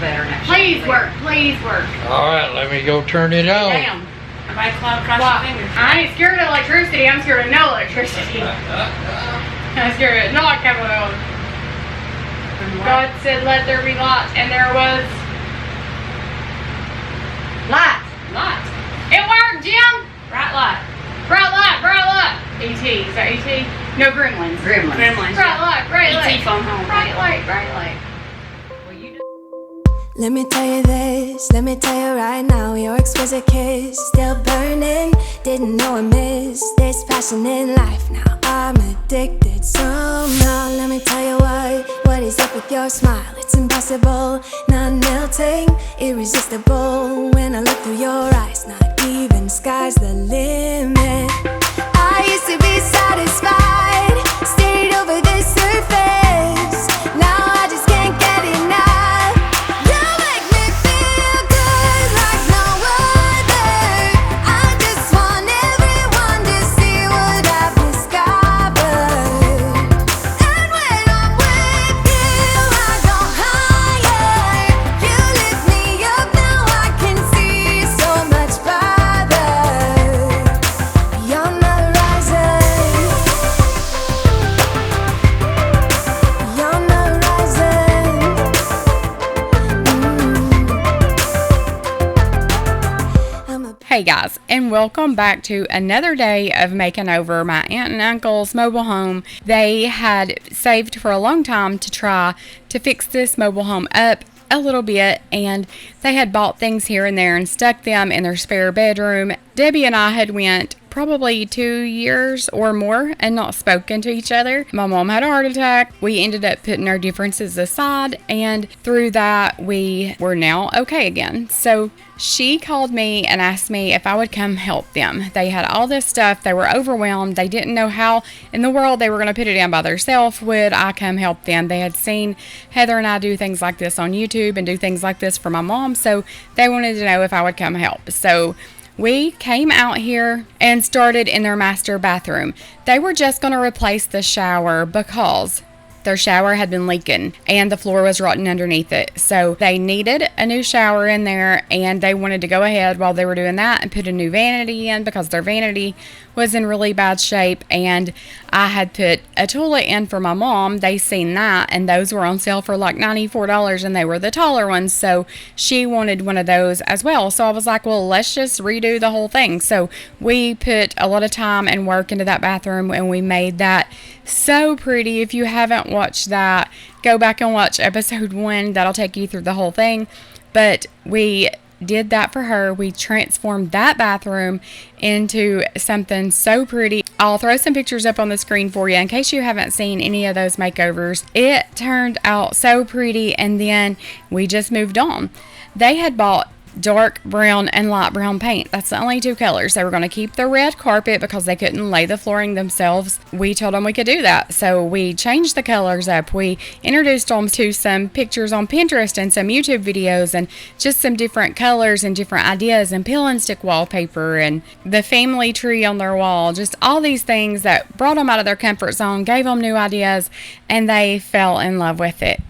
better next Please work, please work. Alright, let me go turn it on. Damn. Everybody clap across your fingers. I ain't scared of electricity, I'm scared of no electricity. I'm scared of it not coming on. God said, let there be light, and there was light. Light. It worked, Jim. Bright light. Bright light, bright light. E.T. Is that E.T.? No, Gremlins. Gremlins. Bright light, bright light. E.T. phone home. Bright light, bright light. Let me tell you this, let me tell you right now, your exquisite kiss still burning. Didn't know I missed this passion in life. Now I'm addicted somehow. Let me tell you what is up with your smile? It's impossible, not melting, irresistible. When I look through your eyes, not even sky's the limit. I used to be satisfied, stayed over the surface. Now I just can't get enough. Hey guys, and welcome back to another day of making over my aunt and uncle's mobile home. They had saved for a long time to try to fix this mobile home up a little bit, and they had bought things here and there and stuck them in their spare bedroom. Debbie and I had went probably 2 years or more and not spoken to each other. My mom had a heart attack. We ended up putting our differences aside, and through that we were now okay again. So she called me and asked me if I would come help them. They had all this stuff. They were overwhelmed. They didn't know how in the world they were going to put it in by themselves. Would I come help them? They had seen Heather and I do things like this on YouTube and do things like this for my mom, so they wanted to know if I would come help. So we came out here and started in their master bathroom. They were just going to replace the shower because their shower had been leaking and the floor was rotten underneath it. So they needed a new shower in there, and they wanted to go ahead while they were doing that and put a new vanity in because their vanity was in really bad shape. And I had put a toilet in for my mom. They seen that, and those were on sale for like $94, and they were the taller ones. So she wanted one of those as well. So I was like, well, let's just redo the whole thing. So we put a lot of time and work into that bathroom, and we made that so pretty. If you haven't watched that, go back and watch episode 1. That'll take you through the whole thing. But we did that for her. We transformed that bathroom into something so pretty. I'll throw some pictures up on the screen for you in case you haven't seen any of those makeovers. It turned out so pretty, and then we just moved on. They had bought dark brown and light brown paint. That's the only 2 colors. They were going to keep the red carpet because they couldn't lay the flooring themselves. We told them we could do that, so we changed the colors up. We introduced them to some pictures on Pinterest and some YouTube videos, and just some different colors and different ideas, and peel and stick wallpaper and the family tree on their wall. Just all these things that brought them out of their comfort zone, gave them new ideas, and they fell in love with it.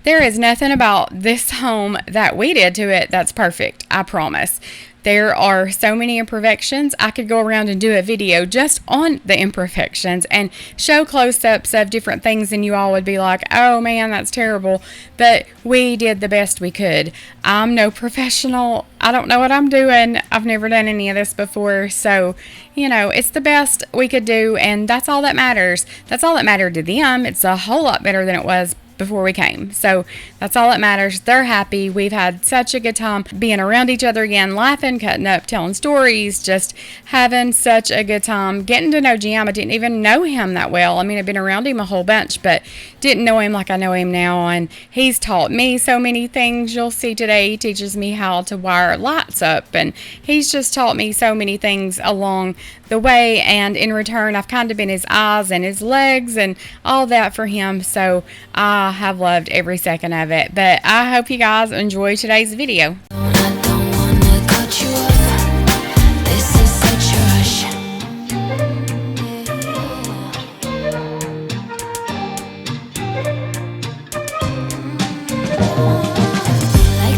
There is nothing about this home that we did to it that's perfect, I promise. There are so many imperfections. I could go around and do a video just on the imperfections and show close-ups of different things, and you all would be like, oh man, that's terrible. But we did the best we could. I'm no professional. I don't know what I'm doing. I've never done any of this before. So, you know, it's the best we could do, and that's all that matters. That's all that mattered to them. It's a whole lot better than it was before we came. So that's all that matters. They're happy. We've had such a good time being around each other again, laughing, cutting up, telling stories, just having such a good time. Getting to know Jim. I didn't even know him that well. I mean, I've been around him a whole bunch, but didn't know him like I know him now. And he's taught me so many things. You'll see today he teaches me how to wire lights up, and he's just taught me so many things along the way, and in return I've kind of been his eyes and his legs and all that for him. So I have loved every second of it. But I hope you guys enjoy today's video. I don't wanna cut you off. This is such a rush. Like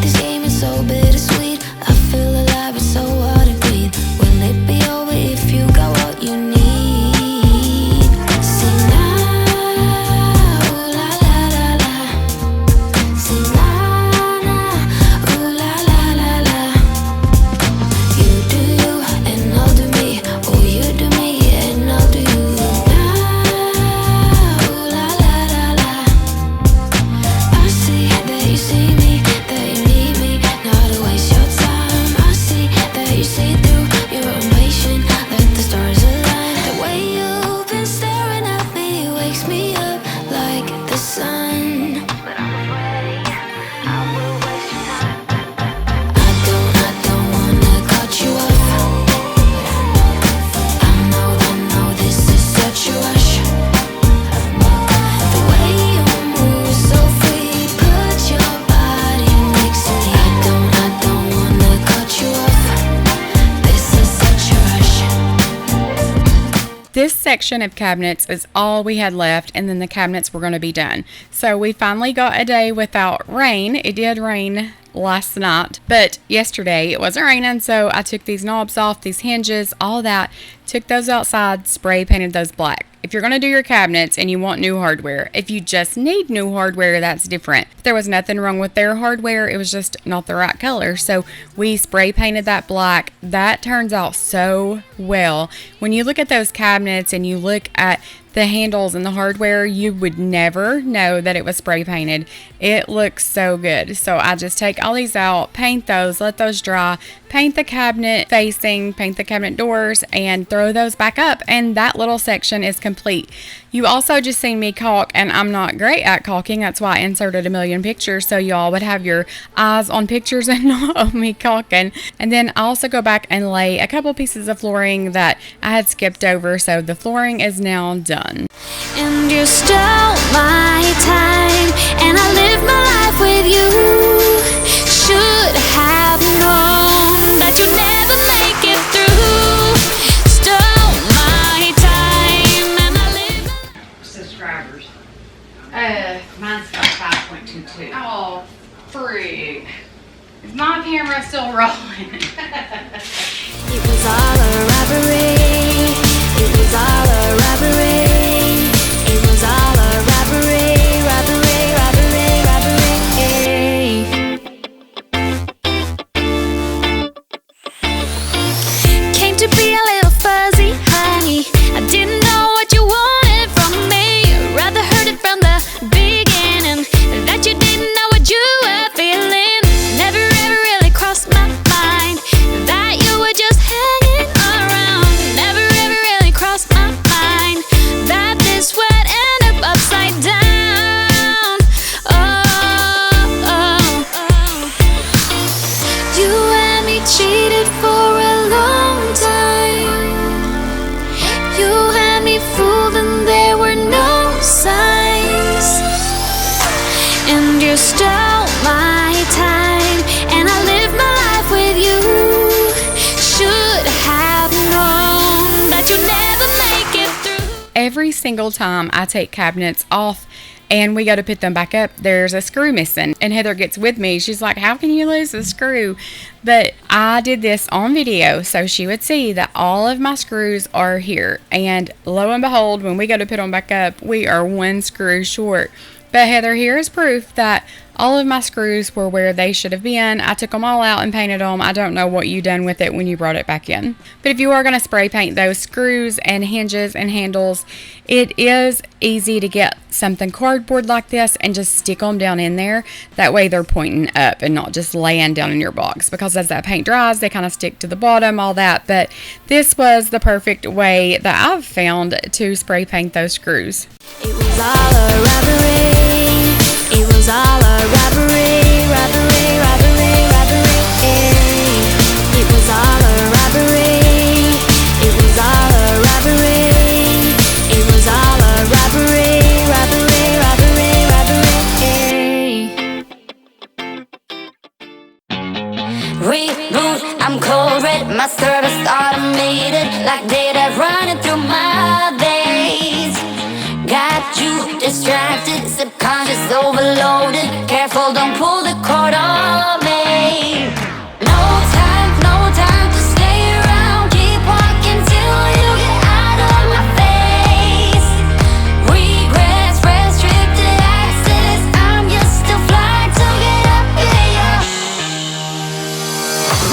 section of cabinets is all we had left, and then the cabinets were going to be done. So we finally got a day without rain. It did rain last night, but yesterday it wasn't raining, so I took these knobs off, these hinges, all that, took those outside, spray painted those black. If you're going to do your cabinets and you want new hardware, if you just need new hardware, that's different. There was nothing wrong with their hardware, it was just not the right color, so we spray painted that black. That turns out so well. When you look at those cabinets and you look at the handles and the hardware, you would never know that it was spray painted. It looks so good. So I just take all these out, paint those, let those dry, paint the cabinet facing, paint the cabinet doors, and throw those back up, and that little section is complete. You also just seen me caulk, and I'm not great at caulking. That's why I inserted a million pictures, so y'all would have your eyes on pictures and not on me caulking. And then I also go back and lay a couple pieces of flooring that I had skipped over, so the flooring is now done. And you stole my time, and I live my life with you. Should have known that you'd never make it through. Stole my time, and I live my... Subscribers. Mine's got 5.22. Oh, freak. Is my camera still rolling? It was all a robbery. It was all a robbery. It was all a robbery, robbery, robbery, robbery. Came to be a little fuzzy, honey. I didn't know what you wanted from me. Rather heard it from the beginning that you didn't know what you were feeling. Never ever really crossed my mind that you were just hanging around. Never ever really crossed my mind that this would end up upside down. Oh, oh, oh. You and me cheated for a long time. You had me fooled and there were no signs. And you stole my time, and I live my life with you. Should have known that you'd never make it through. Every single time I take cabinets off and we go to put them back up, there's a screw missing. And Heather gets with me. She's like, how can you lose a screw? But I did this on video so she would see that all of my screws are here. And lo and behold, when we go to put them back up, we are one screw short. But Heather, here is proof that all of my screws were where they should have been. I took them all out and painted them. I don't know what you done with it when you brought it back in. But if you are going to spray paint those screws and hinges and handles, it is easy to get something cardboard like this and just stick them down in there. That way they're pointing up and not just laying down in your box. Because as that paint dries, they kind of stick to the bottom, all that. But this was the perfect way that I've found to spray paint those screws. It was all a robbery. It was all a robbery, robbery, robbery, robbery. It was all a robbery. It was all a robbery. It was all a robbery, robbery, robbery, robbery. Reboot, I'm cold red, my service automated, like data running through my veins. Got you distracted, subconscious overloaded. Careful, don't pull the cord on me. No time to stay around. Keep walking till you get out of my face. Regrets, restricted access. I'm just a flight to get up in ya.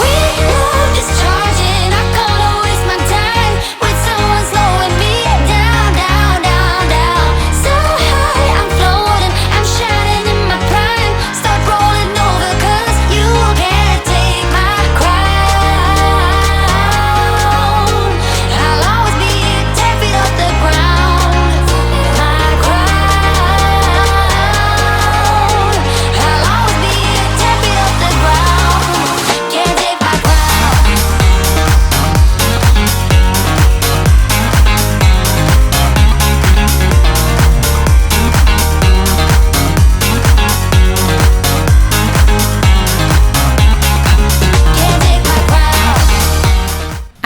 We love discharging. I can't waste my time with someone slowing me down, down, down, down. So high, I'm floating, I'm shining in my prime. Start rolling over 'cause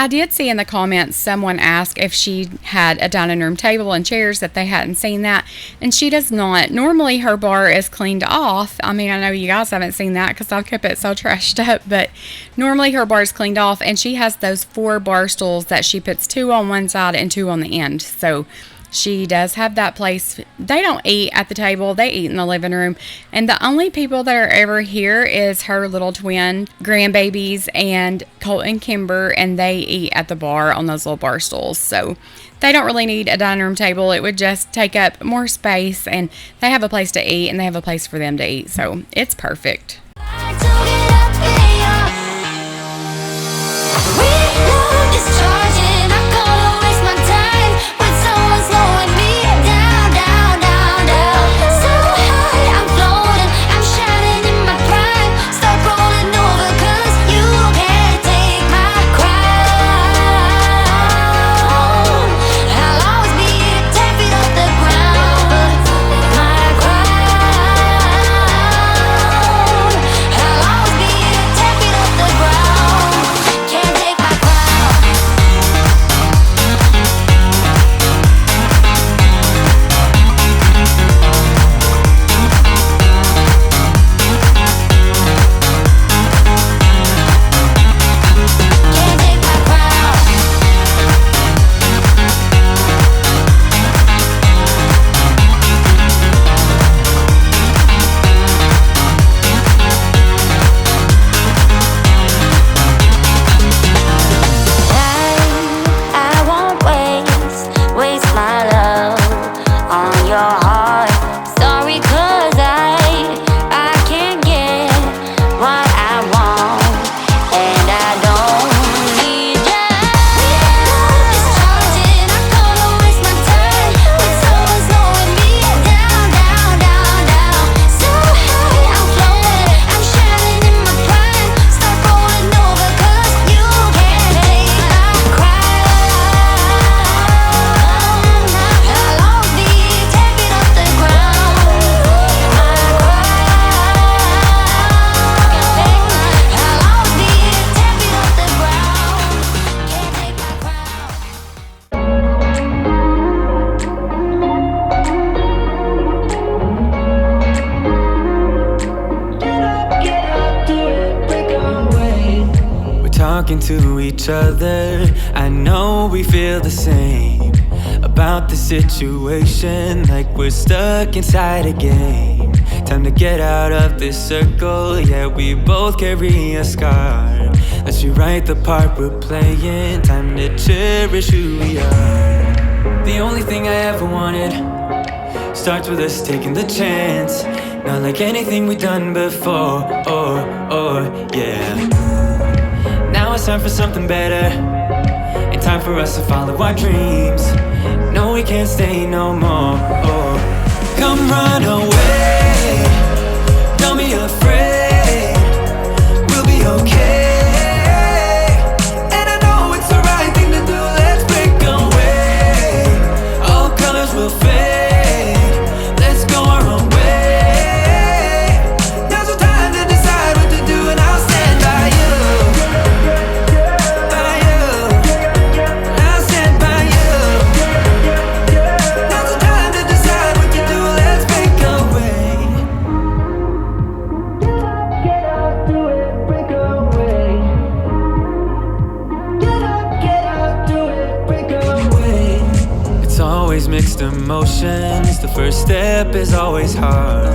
I did see in the comments someone asked if she had a dining room table and chairs, that they hadn't seen that, and she does not. Normally her bar is cleaned off. I mean, I know you guys haven't seen that because I've kept it so trashed up, but normally her bar is cleaned off, and she has those 4 bar stools that she puts 2 on one side and 2 on the end. So she does have that place. They don't eat at the table. They eat in the living room. And the only people that are ever here is her little twin grandbabies and Colt and Kimber, and they eat at the bar on those little bar stools. So they don't really need a dining room table. It would just take up more space, and they have a place to eat, and they have a place for them to eat. So it's perfect. Talking to each other, I know we feel the same about the situation, like we're stuck inside a game. Time to get out of this circle, yeah, we both carry a scar. Let's rewrite the part we're playing, time to cherish who we are. The only thing I ever wanted starts with us taking the chance, not like anything we've done before, yeah. Now it's time for something better, and time for us to follow our dreams. No, we can't stay no more. Come run away, don't be afraid, we'll be okay. And I know it's the right thing to do, let's break away. All colors will fade, let's go our own way. Now's the time to decide what to do, and I'll stand by you. Mixed emotions, the first step is always hard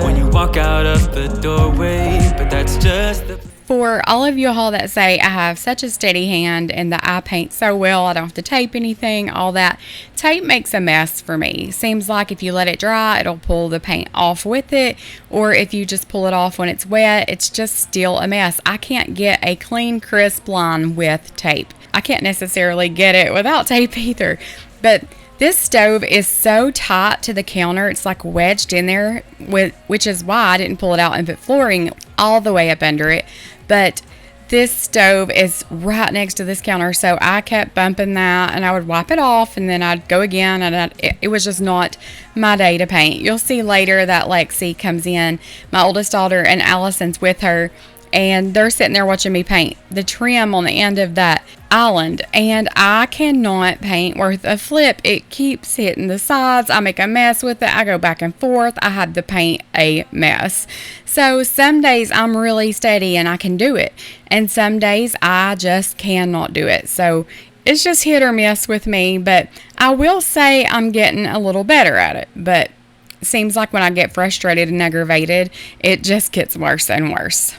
when you walk out of the doorway, but that's just the... For all of you all that say I have such a steady hand and that I paint so well, I don't have to tape anything, all that, tape makes a mess for me. Seems like if you let it dry, it'll pull the paint off with it, or if you just pull it off when it's wet, it's just still a mess. I can't get a clean, crisp line with tape. I can't necessarily get it without tape either, but this stove is so tight to the counter, it's like wedged in there, which is why I didn't pull it out and put flooring all the way up under it. But this stove is right next to this counter, so I kept bumping that, and I would wipe it off, and then I'd go again, and it was just not my day to paint. You'll see later that Lexi comes in, my oldest daughter, and Allison's with her, and they're sitting there watching me paint. The trim on the end of that island, and I cannot paint worth a flip. It keeps hitting the sides. I make a mess with it. I go back and forth. I have to paint a mess. So some days I'm really steady and I can do it, and some days I just cannot do it. So it's just hit or miss with me, but I will say I'm getting a little better at it. But it seems like when I get frustrated and aggravated, it just gets worse and worse.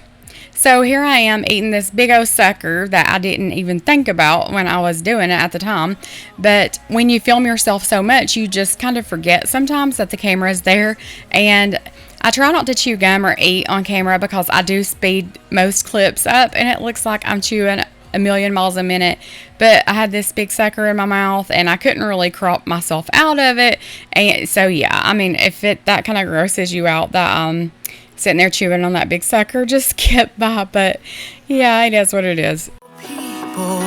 So here I am eating this big old sucker that I didn't even think about when I was doing it at the time. But when you film yourself so much, you just kind of forget sometimes that the camera is there. And I try not to chew gum or eat on camera because I do speed most clips up and it looks like I'm chewing a million miles a minute. But I had this big sucker in my mouth and I couldn't really crop myself out of it. And so yeah, I mean, if that kind of grosses you out, that sitting there chewing on that big sucker, just skip by. But yeah, it is what it is. People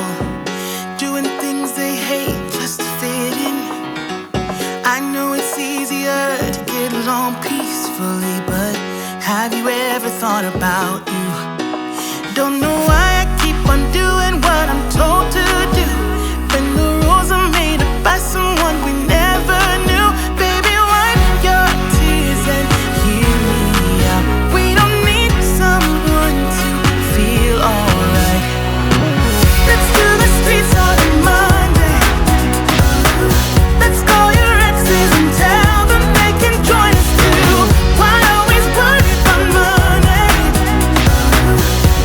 doing things they hate just to fit in. I know it's easier to get along peacefully, but have you ever thought about you? Don't know why I keep on doing what I'm told to do when the rules are made up by someone we never knew. Baby, wipe your tears and hear me out. We don't need someone to feel alright. Let's do the streets on a Monday. Let's call your exes and tell them they can join us too. Why always worry about money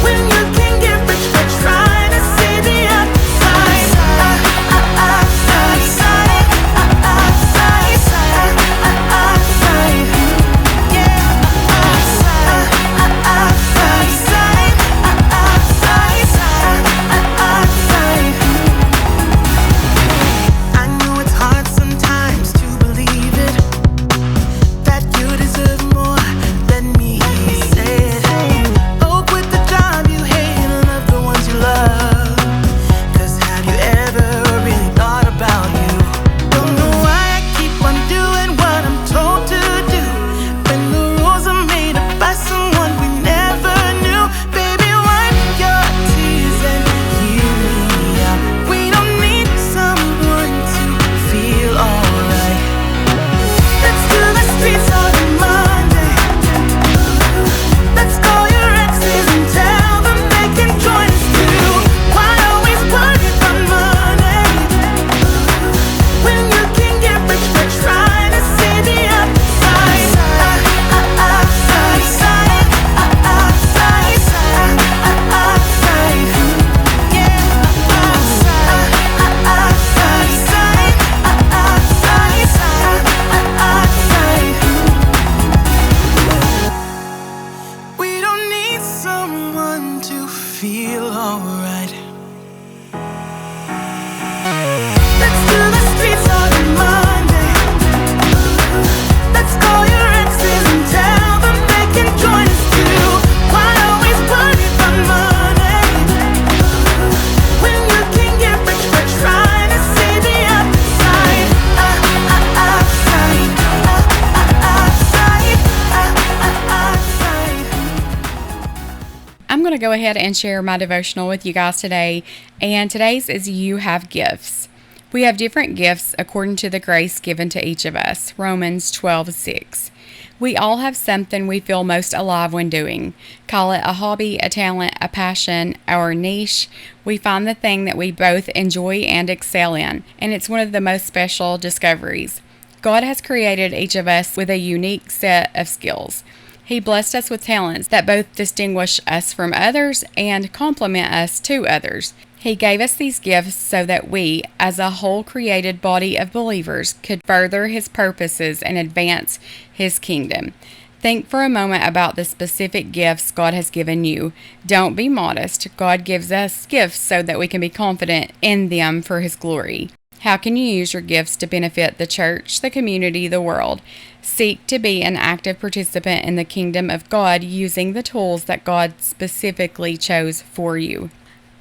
when you can get rich by trying to see the outside? I know it's hard sometimes to believe it, that you deserve more than me. Said, oh, quit the job you hate and love the ones you love. 'Cause have you ever really thought about you? Don't know why I keep on doing what I'm told to do when the rules are made up by someone we never knew. Baby, wipe your tears and hear me out. We don't need someone to feel alright. Let's do the streets on a Monday. Let's call your exes and tell them they can join us too. Why always worry about money when you can get rich by trying to see the outside? We don't need someone to feel alright. Let's do the streets on a Monday. Let's call your exes and tell them they can join us too. Why always worry about money when you can get rich by trying to see the outside? I'm going to go ahead and share my devotional with you guys today. And today's is You Have Gifts. We have different gifts according to the grace given to each of us. Romans 12:6. We all have something we feel most alive when doing. Call it a hobby, a talent, a passion, our niche. We find the thing that we both enjoy and excel in, and it's one of the most special discoveries. God has created each of us with a unique set of skills. He blessed us with talents that both distinguish us from others and complement us to others. He gave us these gifts so that we, as a whole created body of believers, could further His purposes and advance His kingdom. Think for a moment about the specific gifts God has given you. Don't be modest. God gives us gifts so that we can be confident in them for His glory. How can you use your gifts to benefit the church, the community, the world? Seek to be an active participant in the kingdom of God using the tools that God specifically chose for you.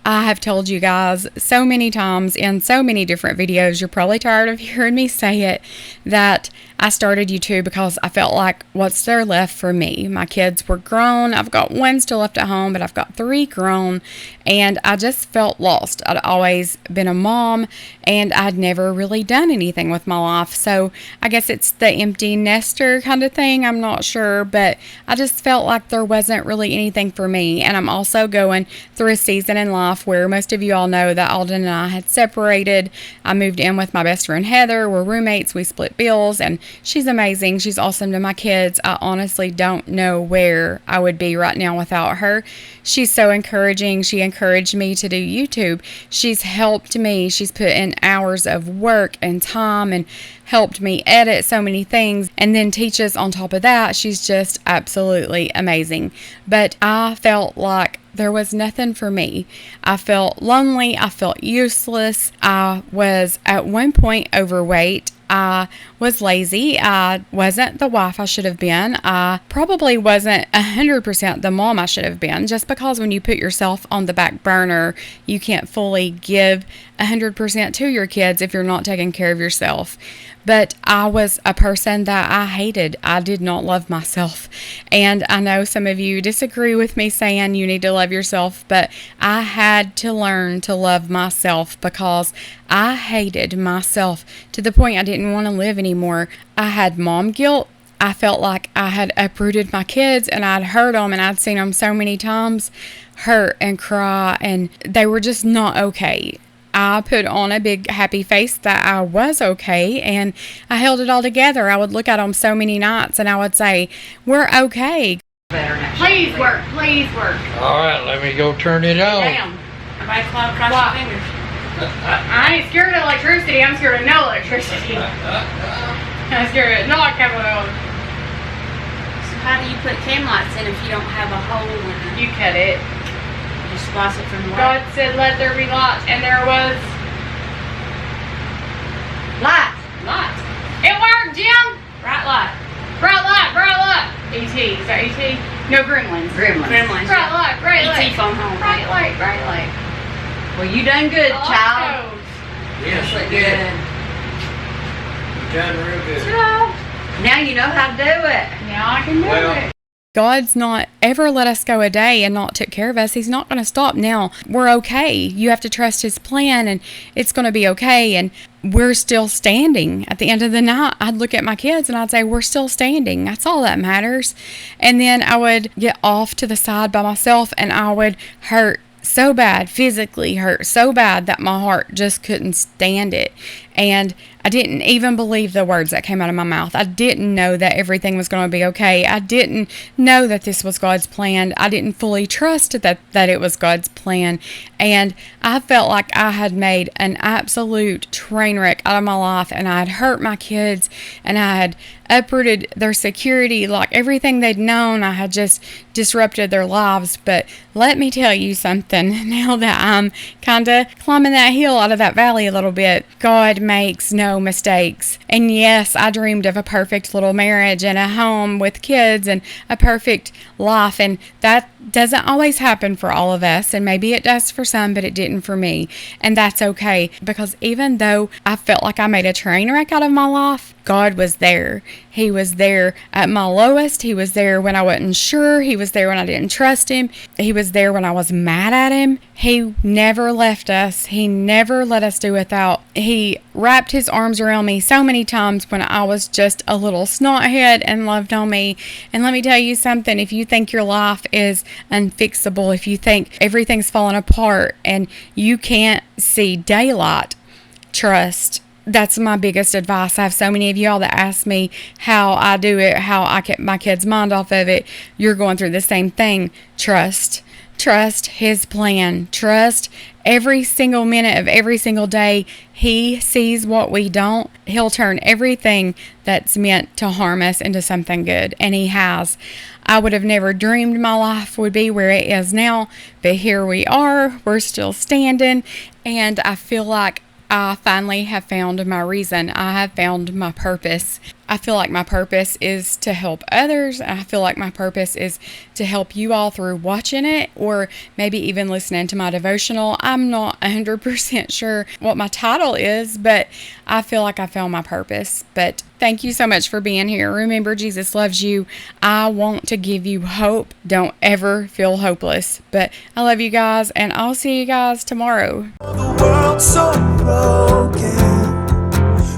I have told you guys so many times in so many different videos, you're probably tired of hearing me say it, that I started YouTube because I felt like, what's there left for me? My kids were grown. I've got one still left at home, but I've got 3 grown, and I just felt lost. I'd always been a mom, and I'd never really done anything with my life. So I guess it's the empty nester kind of thing. I'm not sure, but I just felt like there wasn't really anything for me. And I'm also going through a season in life where most of you all know that Alden and I had separated. I moved in with my best friend Heather. We're roommates. We split bills, and she's amazing. She's awesome to my kids. I honestly don't know where I would be right now without her. She's so encouraging. She encouraged me to do YouTube. She's helped me. She's put in hours of work and time and helped me edit so many things, and then teaches on top of that. She's just absolutely amazing. But I felt like there was nothing for me. I felt lonely. I felt useless. I was at one point overweight. I was lazy. I wasn't the wife I should have been. I probably wasn't 100% the mom I should have been, just because when you put yourself on the back burner, you can't fully give 100% to your kids if you're not taking care of yourself. But I was a person that I hated. I did not love myself. And I know some of you disagree with me saying you need to love yourself, but I had to learn to love myself because I hated myself to the point I didn't want to live anymore. I had mom guilt. I felt like I had uprooted my kids and I'd hurt them, and I'd seen them so many times hurt and cry, and they were just not okay. I put on a big happy face that I was okay, and I held it all together. I would look at them so many nights and I would say, we're okay. Please work, please work. All right, let me go turn it on. Damn. Everybody clap across your fingers. I ain't scared of electricity, I'm scared of no electricity. I'm scared of not coming on. So how do you put cam lights in if you don't have a hole in it? You cut it. You splice it from the God said, let there be light, and there was light. light. It worked, Jim. Bright light. Bright light, bright light. E.T. Is that E.T.? No, Gremlins. Gremlins. Bright light, bright light. E.T. phone home. Bright light, bright light. Well, you done good, I like child. those. Yes, you did. You done real good. Now you know how to do it. Now I can do Well, it. God's not ever let us go a day and not took care of us. He's not going to stop now. We're okay. You have to trust His plan, and it's going to be okay. And we're still standing. At the end of the night, I'd look at my kids and I'd say, we're still standing. That's all that matters. And then I would get off to the side by myself, and I would hurt so bad, physically hurt so bad that my heart just couldn't stand it. And I didn't even believe the words that came out of my mouth. I didn't know that everything was going to be okay. I didn't know that this was God's plan. I didn't fully trust that it was God's plan. And I felt like I had made an absolute train wreck out of my life, and I had hurt my kids, and I had uprooted their security, like everything they'd known. I had just disrupted their lives. But let me tell you something, now that I'm kind of climbing that hill out of that valley a little bit, God makes no mistakes. And yes, I dreamed of a perfect little marriage and a home with kids and a perfect life, and that doesn't always happen for all of us, and maybe it does for some, but it didn't for me. And that's okay, because even though I felt like I made a train wreck out of my life, God was there. He was there at my lowest. He was there when I wasn't sure. He was there when I didn't trust Him. He was there when I was mad at Him. He never left us. He never let us do without. He wrapped His arms around me so many times when I was just a little snothead and loved on me. And let me tell you something, if you think your life is unfixable, if you think everything's falling apart and you can't see daylight, trust. That's my biggest advice. I have so many of y'all that ask me how I do it, how I kept my kids' mind off of it. You're going through the same thing. Trust. Trust His plan. Trust every single minute of every single day. He sees what we don't. He'll turn everything that's meant to harm us into something good. And He has. I would have never dreamed my life would be where it is now. But here we are. We're still standing. And I feel like I finally have found my reason. I have found my purpose. I feel like my purpose is to help others. I feel like my purpose is to help you all through watching it or maybe even listening to my devotional. I'm not 100% sure what my title is, but I feel like I found my purpose. But thank you so much for being here. Remember, Jesus loves you. I want to give you hope. Don't ever feel hopeless. But I love you guys, and I'll see you guys tomorrow. The world's so broken.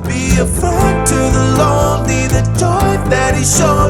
Be a friend to the lonely, the joy that he shows.